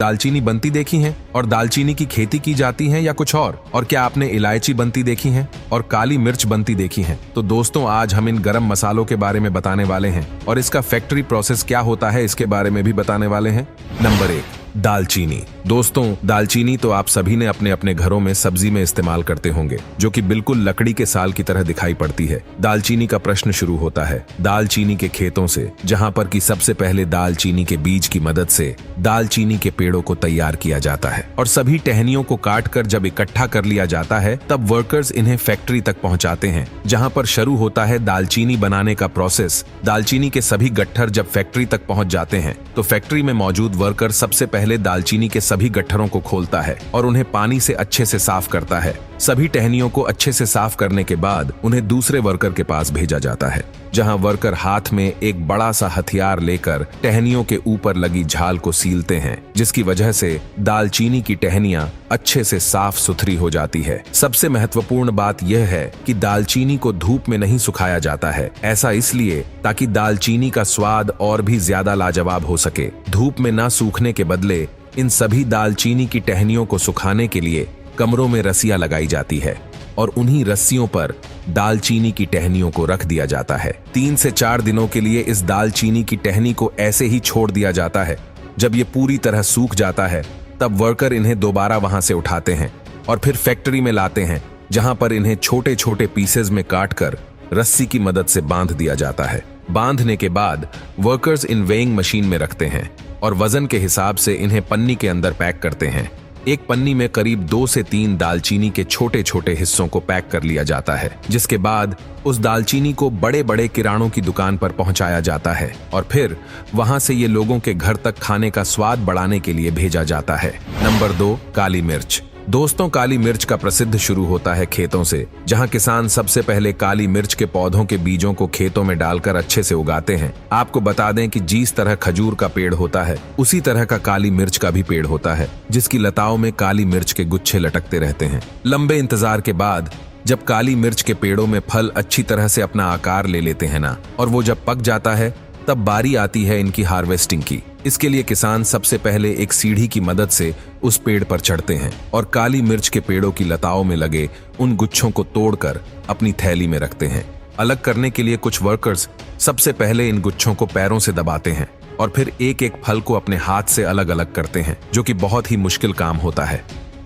दालचीनी बनती देखी हैं? और दालचीनी की खेती की जाती है या कुछ और क्या आपने इलायची बनती देखी हैं और काली मिर्च बनती देखी हैं? तो दोस्तों, आज हम इन गरम मसालों के बारे में बताने वाले हैं और इसका फैक्ट्री प्रोसेस क्या होता है इसके बारे में भी बताने वाले हैं। नंबर 1, दालचीनी। दोस्तों, दालचीनी तो आप सभी ने अपने अपने घरों में सब्जी में इस्तेमाल करते होंगे, जो कि बिल्कुल लकड़ी के साल की तरह दिखाई पड़ती है। दालचीनी का प्रश्न शुरू होता है दालचीनी के खेतों से, जहां पर कि सबसे पहले दालचीनी के बीज की मदद से दालचीनी के पेड़ों को तैयार किया जाता है और सभी टहनियों को काटकर जब इकट्ठा कर लिया जाता है, तब वर्कर्स इन्हें फैक्ट्री तक पहुंचाते हैं, जहां पर शुरू होता है दालचीनी बनाने का प्रोसेस। दालचीनी के सभी गट्ठर जब फैक्ट्री तक पहुंच जाते हैं, तो फैक्ट्री में मौजूद वर्कर सबसे पहले दालचीनी के सभी गट्ठरों को खोलता है और उन्हें पानी से अच्छे से साफ करता है। सभी टहनियों को अच्छे से साफ करने के बाद उन्हें दूसरे वर्कर के पास भेजा जाता है, जहां वर्कर हाथ में एक बड़ा सा हथियार लेकर टहनियों के ऊपर लगी झाल को सीलते हैं, जिसकी वजह से दालचीनी की टहनियां अच्छे से साफ सुथरी हो जाती है। सबसे महत्वपूर्ण बात यह है कि दालचीनी को धूप में नहीं सुखाया जाता है। ऐसा इसलिए ताकि दालचीनी का स्वाद और भी ज्यादा लाजवाब हो सके। धूप में ना सूखने के बदले इन सभी दालचीनी की टहनियों को सुखाने के लिए कमरों में रस्सियां लगाई जाती है और उन्हीं रस्सियों पर दालचीनी की टहनियों को रख दिया जाता है। 3 से 4 दिनों के लिए इस दालचीनी की टहनी को ऐसे ही छोड़ दिया जाता है। जब ये पूरी तरह सूख जाता है, तब वर्कर इन्हें दोबारा वहां से उठाते हैं और फिर फैक्ट्री में लाते हैं, जहां पर इन्हें छोटे छोटे पीसेज में काटकर रस्सी की मदद से बांध दिया जाता है। बांधने के बाद वर्कर्स इन वेइंग मशीन में रखते हैं और वजन के हिसाब से इन्हें पन्नी के अंदर पैक करते हैं। एक पन्नी में करीब 2 से 3 दालचीनी के छोटे छोटे हिस्सों को पैक कर लिया जाता है, जिसके बाद उस दालचीनी को बड़े बड़े किरानों की दुकान पर पहुंचाया जाता है और फिर वहां से ये लोगों के घर तक खाने का स्वाद बढ़ाने के लिए भेजा जाता है। नंबर 2, काली मिर्च। दोस्तों, काली मिर्च का प्रसिद्ध शुरू होता है खेतों से, जहां किसान सबसे पहले काली मिर्च के पौधों के बीजों को खेतों में डालकर अच्छे से उगाते हैं। आपको बता दें कि जिस तरह खजूर का पेड़ होता है, उसी तरह का काली मिर्च का भी पेड़ होता है, जिसकी लताओं में काली मिर्च के गुच्छे लटकते रहते हैं। लंबे इंतजार के बाद जब काली मिर्च के पेड़ों में फल अच्छी तरह से अपना आकार ले लेते हैं ना, और वो जब पक जाता है, तब बारी आती है इनकी हार्वेस्टिंग की। इसके लिए किसान सबसे पहले एक सीढ़ी की मदद से उस पेड़ पर चढ़ते हैं और काली मिर्च के पेड़ों की लताओं में लगे उन गुच्छों को तोड़कर अपनी थैली में रखते हैं। अलग करने के लिए कुछ वर्कर्स सबसे पहले इन गुच्छों को पैरों से दबाते हैं और फिर एक एक फल को अपने हाथ से अलग अलग करते हैं, जो कि बहुत ही मुश्किल काम होता है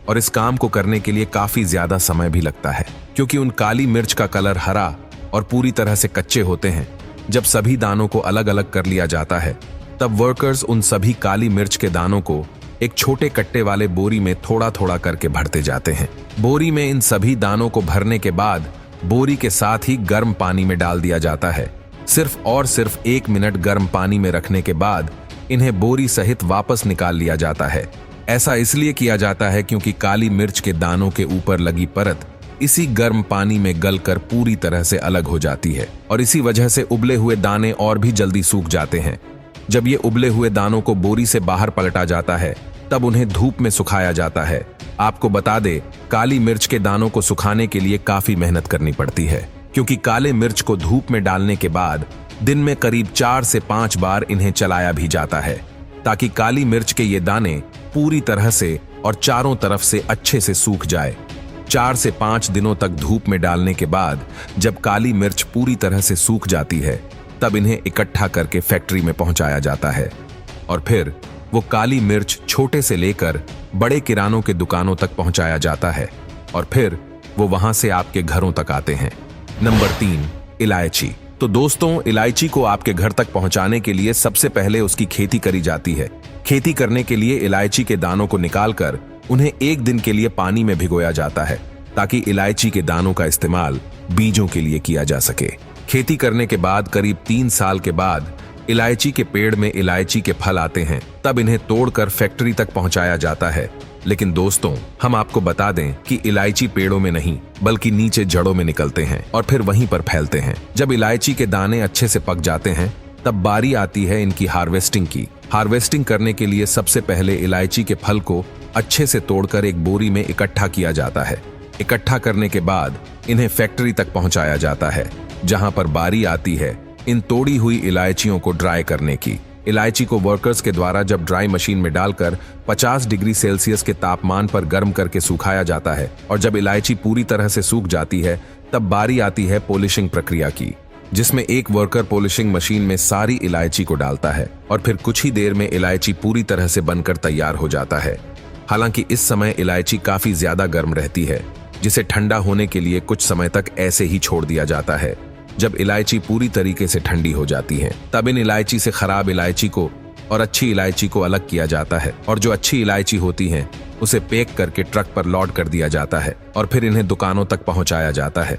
और इस काम को करने के लिए काफी ज्यादा समय भी लगता है, क्योंकि उन काली मिर्च का कलर हरा और पूरी तरह से कच्चे होते हैं। जब सभी दानों को अलग अलग कर लिया जाता है, तब वर्कर्स उन सभी काली मिर्च के दानों को एक छोटे कट्टे वाले बोरी में थोड़ा थोड़ा करके भरते जाते हैं। बोरी में इन सभी दानों को भरने के बाद बोरी के साथ ही गर्म पानी में डाल दिया जाता है। सिर्फ 1 मिनट गर्म पानी में रखने के बाद इन्हें बोरी सहित वापस निकाल लिया जाता है। ऐसा इसलिए किया जाता है क्योंकि काली मिर्च के दानों के ऊपर लगी परत इसी गर्म पानी में गलकर पूरी तरह से अलग हो जाती है और इसी वजह से उबले हुए दाने और भी जल्दी सूख जाते हैं। जब ये उबले हुए दानों को बोरी से बाहर पलटा जाता है, तब उन्हें धूप में सुखाया जाता है। आपको बता दे, काली मिर्च के दानों को सुखाने के लिए काफी मेहनत करनी पड़ती है, क्योंकि काले मिर्च को धूप में डालने के बाद दिन में करीब 4 से 5 बार इन्हें चलाया भी जाता है, ताकि काली मिर्च के ये दाने पूरी तरह से और चारों तरफ से अच्छे से सूख जाए। 4 से 5 दिनों तक धूप में डालने के बाद जब काली मिर्च पूरी तरह से सूख जाती है, तब इन्हें इकट्ठा करके फैक्ट्री में पहुंचाया जाता है और फिर वो काली मिर्च छोटे से लेकर बड़े किरानों के दुकानों तक पहुंचाया जाता है और फिर वो वहां से आपके घरों तक आते हैं। नंबर 3, इलायची। तो दोस्तों, इलायची को आपके घर तक पहुंचाने के लिए सबसे पहले उसकी खेती करी जाती है। खेती करने के लिए इलायची के दानों को निकालकर उन्हें 1 दिन के लिए पानी में भिगोया जाता है, ताकि इलायची के दानों का इस्तेमाल बीजों के लिए किया जा सके। खेती करने के बाद करीब 3 साल के बाद इलायची के पेड़ में इलायची के फल आते हैं, तब इन्हें तोड़कर फैक्ट्री तक पहुंचाया जाता है। लेकिन दोस्तों, हम आपको बता दें कि इलायची पेड़ों में नहीं बल्कि नीचे जड़ों में निकलते हैं और फिर वहीं पर फैलते हैं। जब इलायची के दाने अच्छे से पक जाते हैं, तब बारी आती है इनकी हार्वेस्टिंग की। हार्वेस्टिंग करने के लिए सबसे पहले इलायची के फल को अच्छे से तोड़कर एक बोरी में इकट्ठा किया जाता है। इकट्ठा करने के बाद इन्हें फैक्ट्री तक पहुंचाया जाता है, जहां पर बारी आती है इन तोड़ी हुई इलायचियों को ड्राई करने की। इलायची को वर्कर्स के द्वारा जब ड्राई मशीन में डालकर 50 डिग्री सेल्सियस के तापमान पर गर्म करके सुखाया जाता है और जब इलायची पूरी तरह से सूख जाती है तब बारी आती है पॉलिशिंग प्रक्रिया की, जिसमें एक वर्कर पॉलिशिंग मशीन में सारी इलायची को डालता है और फिर कुछ ही देर में इलायची पूरी तरह से बनकर तैयार हो जाता है। हालांकि इस समय इलायची काफी ज्यादा गर्म रहती है, जिसे ठंडा होने के लिए कुछ समय तक ऐसे ही छोड़ दिया जाता है। जब इलायची पूरी तरीके से ठंडी हो जाती है तब इन इलायची से खराब इलायची को और अच्छी इलायची को अलग किया जाता है और जो अच्छी इलायची होती है उसे पैक करके ट्रक पर लोड कर दिया जाता है और फिर इन्हें दुकानों तक पहुंचाया जाता है।